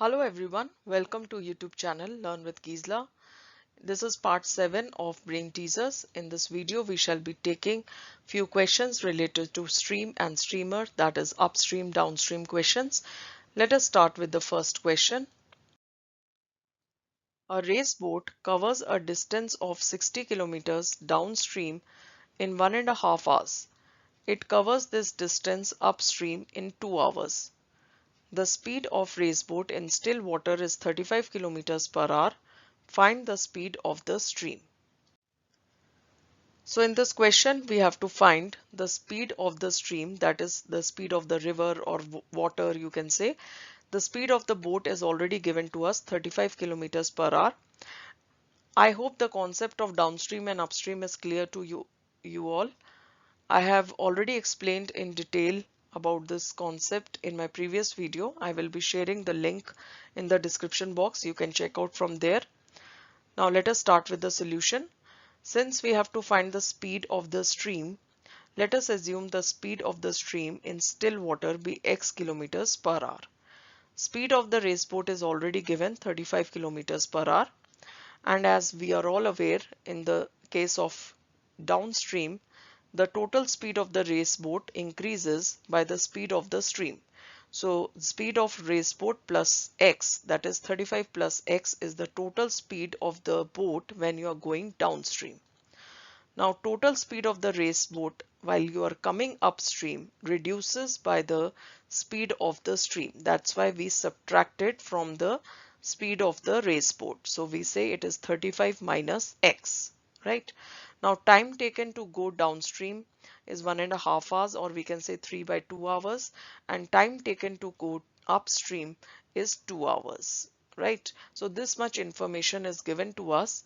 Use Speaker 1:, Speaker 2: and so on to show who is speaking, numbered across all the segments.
Speaker 1: Hello everyone, welcome to YouTube channel Learn with Gisela. This is part 7 of Brain Teasers. In this video we shall be taking few questions related to stream and streamer, that is upstream downstream questions. Let us start with the first question. A race boat covers a distance of 60 kilometers downstream in 1.5 hours. It covers this distance upstream in 2 hours. The speed of raceboat in still water is 35 kilometers per hour. Find the speed of the stream. So in this question, we have to find the speed of the stream, that is the speed of the river or water, you can say. The speed of the boat is already given to us, 35 kilometers per hour. I hope the concept of downstream and upstream is clear to you all. I have already explained in detail about this concept in my previous video. I will be sharing the link in the description box. You can check out from there. Now let us start with the solution. Since we have to find the speed of the stream, let us assume the speed of the stream in still water be x kilometers per hour. Speed of the raceboat is already given 35 kilometers per hour. And as we are all aware, in the case of downstream, the total speed of the raceboat increases by the speed of the stream. So speed of raceboat plus x, that is 35 plus x, is the total speed of the boat when you are going downstream. Now total speed of the raceboat while you are coming upstream reduces by the speed of the stream. That's why we subtract it from the speed of the raceboat. So we say it is 35 minus x, right? Now time taken to go downstream is 1.5 hours, or we can say 3/2 hours, and time taken to go upstream is 2 hours, right? So this much information is given to us.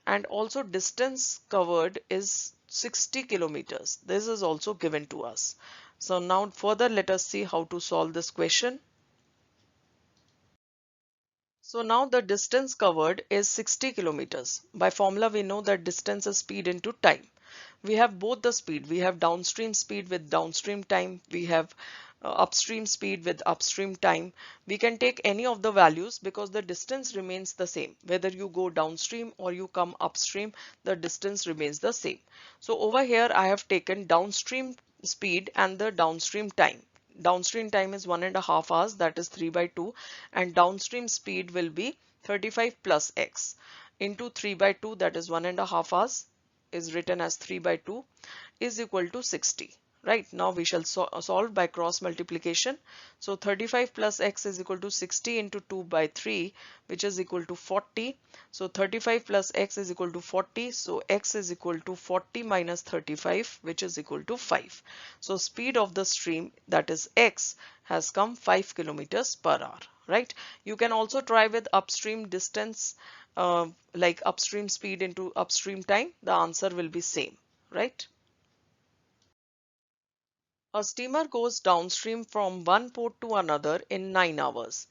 Speaker 1: And also distance covered is 60 kilometers. This is also given to us. So now further let us see how to solve this question. So now the distance covered is 60 kilometers. By formula we know that distance is speed into time. We have both the speed. We have downstream speed with downstream time. We have upstream speed with upstream time. We can take any of the values because the distance remains the same. Whether you go downstream or you come upstream, the distance remains the same. So over here I have taken downstream speed and the downstream time. Downstream time is 1.5 hours, that is 3/2, and downstream speed will be 35 plus x into 3/2, that is 1.5 hours, is written as 3/2, is equal to 60. Right, now we shall solve by cross multiplication. So 35 plus x is equal to 60 into 2/3, which is equal to 40. So 35 plus x is equal to 40. So x is equal to 40 minus 35, which is equal to 5. So speed of the stream, that is x, has come 5 kilometers per hour. Right. You can also try with upstream distance, like upstream speed into upstream time. The answer will be same. Right. A steamer goes downstream from one port to another in 9 hours.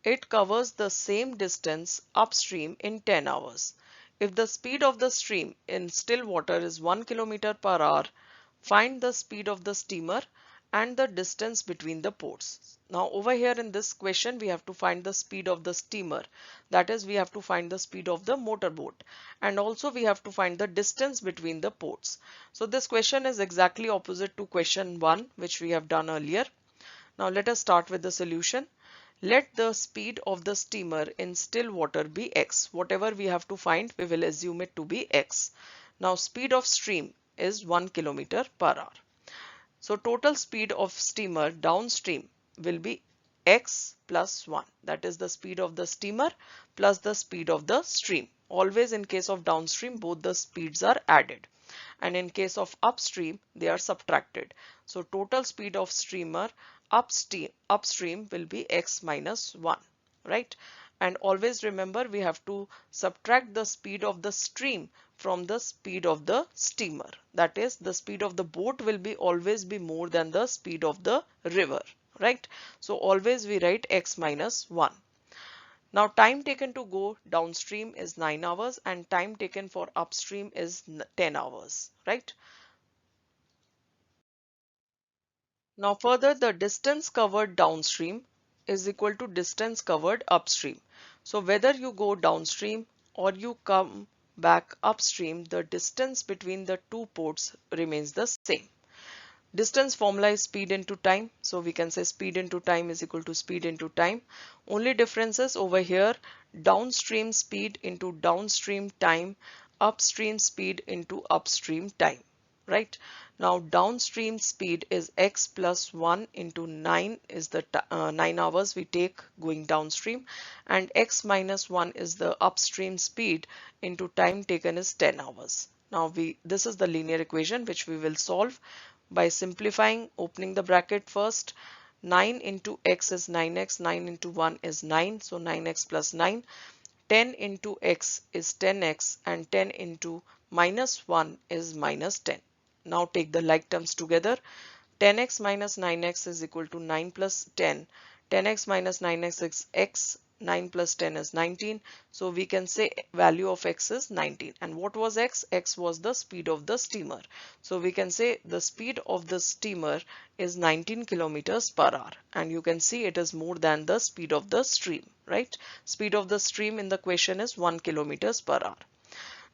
Speaker 1: It covers the same distance upstream in 10 hours. If the speed of the stream in still water is 1 kilometer per hour, find the speed of the steamer and the distance between the ports. Now over here in this question we have to find the speed of the steamer, that is we have to find the speed of the motorboat, and also we have to find the distance between the ports. So this question is exactly opposite to question 1 which we have done earlier. Now let us start with the solution. Let the speed of the steamer in still water be x. Whatever we have to find, we will assume it to be x. Now speed of stream is 1 kilometer per hour. So total speed of steamer downstream will be x plus 1. That is the speed of the steamer plus the speed of the stream. Always in case of downstream, both the speeds are added. And in case of upstream, they are subtracted. So total speed of steamer upstream will be x minus 1. Right? And always remember we have to subtract the speed of the stream from the speed of the steamer. That is, the speed of the boat will be always be more than the speed of the river. Right? So always we write x minus 1. Now time taken to go downstream is 9 hours and time taken for upstream is 10 hours. Right? Now further, the distance covered downstream is equal to distance covered upstream. So whether you go downstream or you come back upstream, the distance between the two ports remains the same. Distance formula is speed into time. So we can say speed into time is equal to speed into time. Only differences over here, downstream speed into downstream time, upstream speed into upstream time. Right now, downstream speed is x plus 1 into 9 is the 9 hours we take going downstream, and x minus 1 is the upstream speed into time taken is 10 hours. Now this is the linear equation which we will solve by simplifying, opening the bracket first. 9 into x is 9x, 9 into 1 is 9, so 9x plus 9. 10 into x is 10x, and 10 into minus 1 is minus 10. Now take the like terms together. 10x minus 9x is equal to 9 plus 10. 10x minus 9x is x. 9 plus 10 is 19. So we can say value of x is 19. And what was x? X was the speed of the steamer. So we can say the speed of the steamer is 19 kilometers per hour. And you can see it is more than the speed of the stream, right? Speed of the stream in the question is 1 kilometers per hour.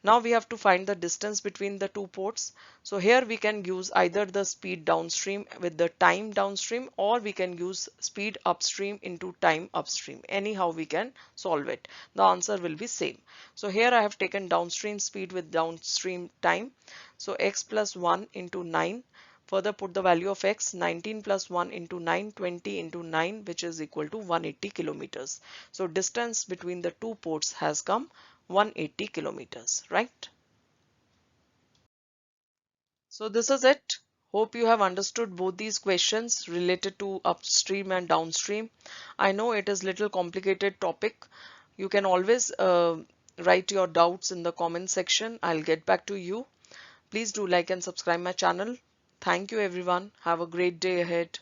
Speaker 1: Now we have to find the distance between the two ports. So here we can use either the speed downstream with the time downstream, or we can use speed upstream into time upstream. Anyhow we can solve it. The answer will be same. So here I have taken downstream speed with downstream time. So x plus 1 into 9. Further put the value of x, 19 plus 1 into 9, 20 into 9, which is equal to 180 kilometers. So distance between the two ports has come 180 kilometers, right? So this is it. Hope you have understood both these questions related to upstream and downstream. I know it is little complicated topic. You can always write your doubts in the comment section. I'll get back to you. Please do like and subscribe my channel. Thank you everyone. Have a great day ahead.